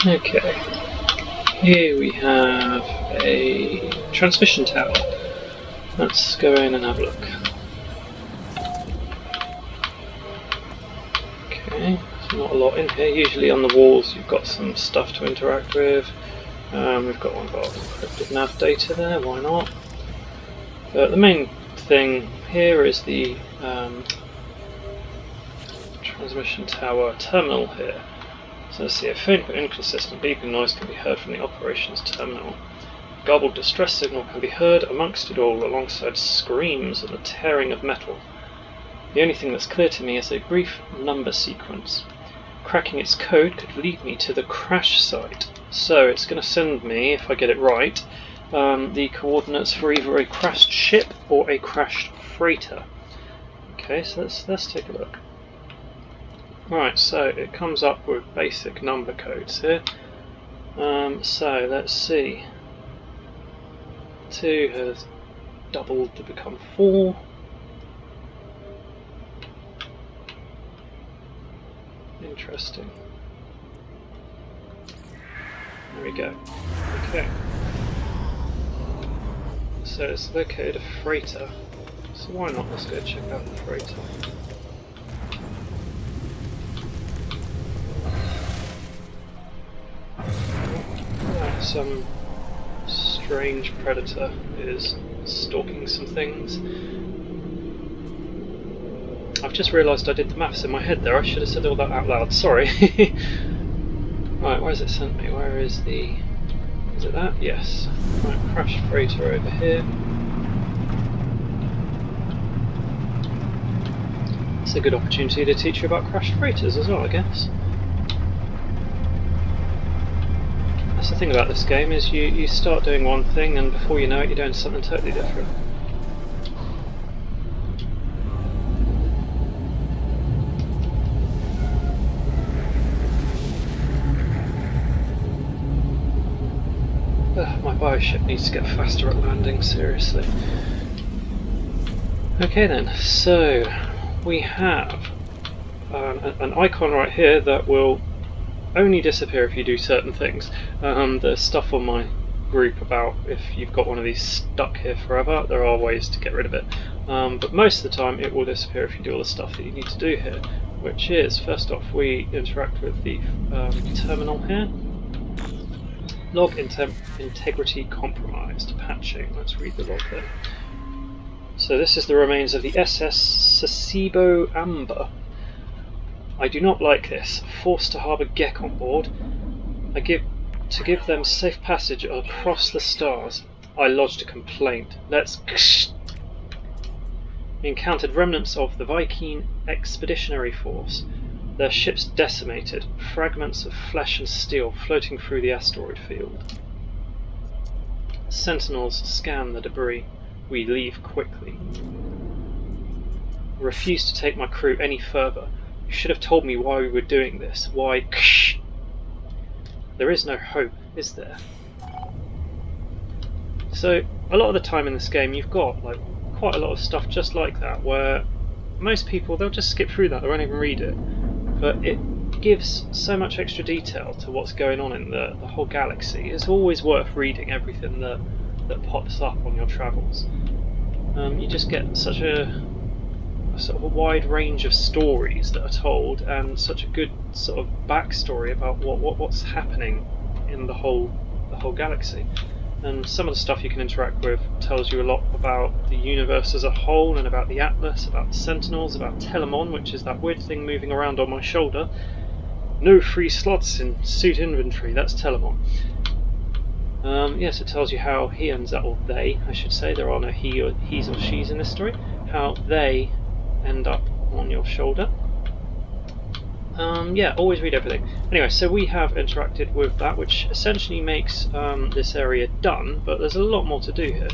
Okay, here we have a transmission tower. Let's go in and have a look. Okay, there's not a lot in here. Usually on the walls you've got some stuff to interact with. We've got one of our encrypted nav data there, why not? But the main thing here is the transmission tower terminal here. So let's see, a faint but inconsistent beeping noise can be heard from the operations terminal. A garbled distress signal can be heard amongst it all, alongside screams and the tearing of metal. The only thing that's clear to me is a brief number sequence. Cracking its code could lead me to the crash site. So it's going to send me, if I get it right, the coordinates for either a crashed ship or a crashed freighter. Okay, so let's take a look. Right, so it comes up with basic number codes here. So let's see. 2 has doubled to become 4. Interesting. There we go. Okay. So it's located a freighter. So why not? Let's go check out the freighter. Some strange predator is stalking some things. I've just realised I did the maths in my head there. I should have said all that out loud. Sorry. Right, where's it sent me? Where is the... Is it that? Yes. Right, crashed freighter over here. It's a good opportunity to teach you about crashed freighters as well, I guess. That's the thing about this game, is you start doing one thing and before you know it you're doing something totally different. My bioship needs to get faster at landing, seriously. Okay then, so we have an icon right here that will only disappear if you do certain things. There's stuff on my group about if you've got one of these stuck here forever, there are ways to get rid of it. But most of the time it will disappear if you do all the stuff that you need to do here, which is, first off, we interact with the terminal here. Log integrity compromised. Patching. Let's read the log there. So this is the remains of the SS Sasebo Amber. I do not like this. Forced to harbour Gek on board. To give them safe passage across the stars. I lodged a complaint. We encountered remnants of the Viking Expeditionary Force. Their ships decimated, fragments of flesh and steel floating through the asteroid field. Sentinels scan the debris. We leave quickly. Refuse to take my crew any further. You should have told me why we were doing this. Why? There is no hope, is there? So, a lot of the time in this game you've got quite a lot of stuff just like that, where most people, they'll just skip through that, they won't even read it. But it gives so much extra detail to what's going on in the whole galaxy. It's always worth reading everything that pops up on your travels. You just get such a sort of a wide range of stories that are told, and such a good sort of backstory about what's happening in the whole galaxy. And some of the stuff you can interact with tells you a lot about the universe as a whole, and about the Atlas, about the Sentinels, about Telemon, which is that weird thing moving around on my shoulder. No free slots in suit inventory, that's Telemon. Yes, it tells you how he ends up, or they, I should say, there are no he's or she's in this story, how they end up on your shoulder. Yeah, always read everything. Anyway, so we have interacted with that, which essentially makes this area done, but there's a lot more to do here.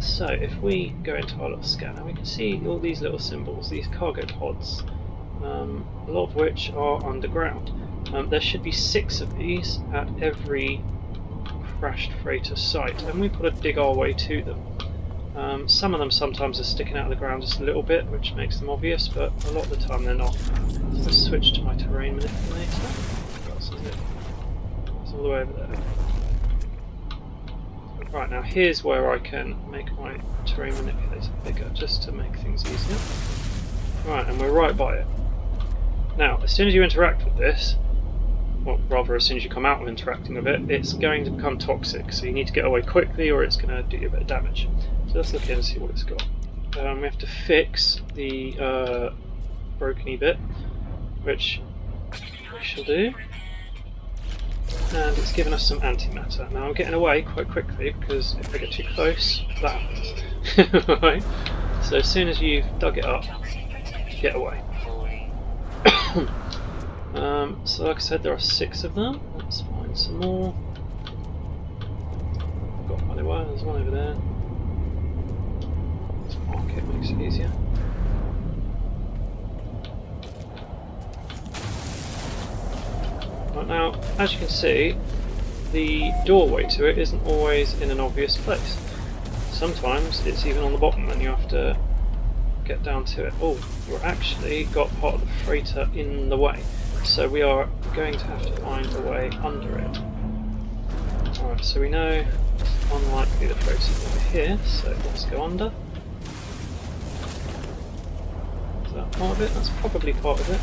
So if we go into our little scanner, we can see all these little symbols, these cargo pods, a lot of which are underground. There should be 6 of these at every crashed freighter site, and we put to dig our way to them. Some of them sometimes are sticking out of the ground just a little bit, which makes them obvious, but a lot of the time they're not. So let's switch to my terrain manipulator. What else is it? all the way over there. Right, now here's where I can make my terrain manipulator bigger, just to make things easier. Right, and we're right by it. Now, as soon as you interact with this, well, rather as soon as you come out of interacting with it, it's going to become toxic, so you need to get away quickly or it's going to do you a bit of damage. So let's look in and see what it's got. We have to fix the broken-y bit, which we shall do. And it's given us some antimatter. Now I'm getting away quite quickly because if I get too close, that happens. Right. So as soon as you've dug it up, get away. So like I said, there are 6 of them. Let's find some more. Got where they were. There's one over there. Let's mark it, makes it easier. Right, now, as you can see, the doorway to it isn't always in an obvious place. Sometimes it's even on the bottom and you have to get down to it. Oh, we've actually got part of the freighter in the way, so we are going to have to find a way under it. Alright, so we know it's unlikely the freighter's over here, so let's go under. Is that part of it? That's probably part of it.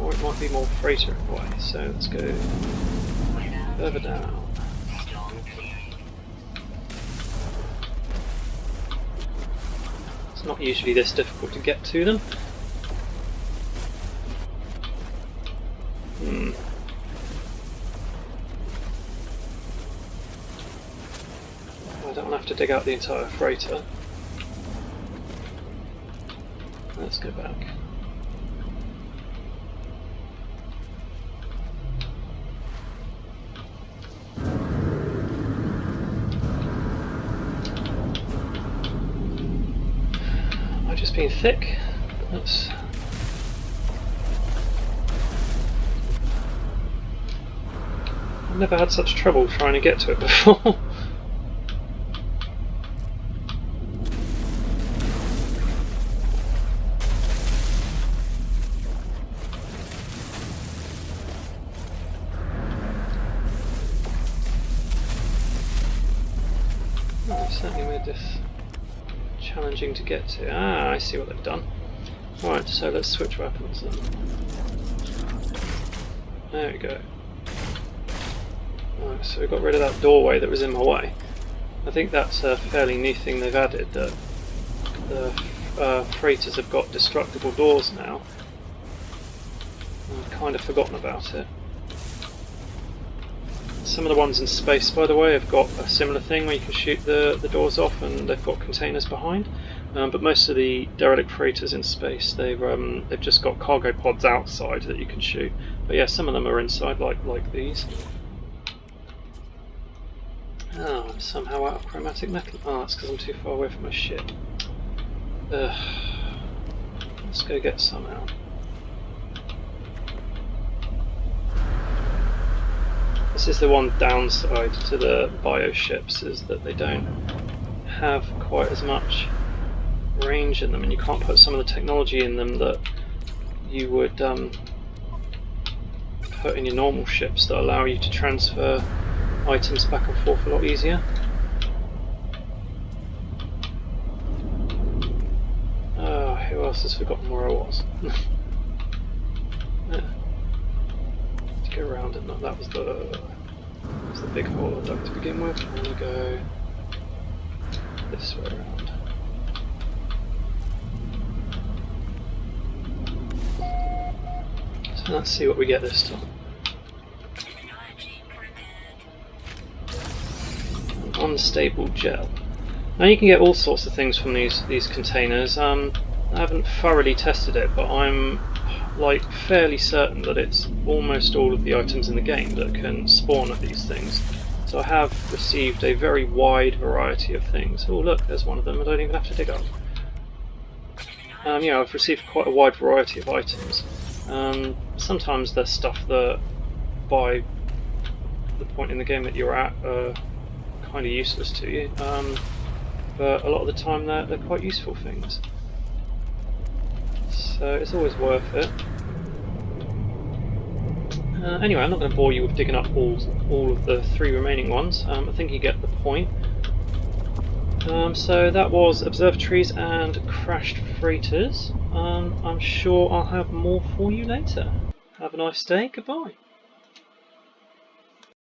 Or it might be more freighter in the way, so let's go further down. It's not usually this difficult to get to them. I don't have to dig out the entire freighter. Let's go back. Just being thick. Let's I've never had such trouble trying to get to it before. I've certainly made this challenging to get to. Ah, I see what they've done. Right, so let's switch weapons then. There we go. Right, so we got rid of that doorway that was in my way. I think that's a fairly new thing they've added, that the freighters have got destructible doors now. I've kind of forgotten about it. Some of the ones in space, by the way, have got a similar thing where you can shoot the doors off and they've got containers behind. But most of the derelict freighters in space, they've just got cargo pods outside that you can shoot. But yeah, some of them are inside, like these. Oh, I'm somehow out of chromatic metal. Oh, that's because I'm too far away from my ship. Let's go get some out. This is the one downside to the bio ships, is that they don't have quite as much range in them, and you can't put some of the technology in them that you would put in your normal ships that allow you to transfer items back and forth a lot easier. Who else has forgotten where I was? Yeah. To go around it, no, that was the big hole I dug to begin with. I'm going to go this way around. So let's see what we get this time. An unstable gel. Now you can get all sorts of things from these containers. I haven't thoroughly tested it, but I'm fairly certain that it's almost all of the items in the game that can spawn at these things. So I have received a very wide variety of things. Oh look, there's one of them I don't even have to dig up. Yeah, I've received quite a wide variety of items. Sometimes there's stuff that, by the point in the game that you're at, are kind of useless to you. But a lot of the time they're quite useful things. So it's always worth it. Anyway, I'm not going to bore you with digging up all of the 3 remaining ones. I think you get the point. So that was observatories and crashed freighters. I'm sure I'll have more for you later. Have a nice day. Goodbye.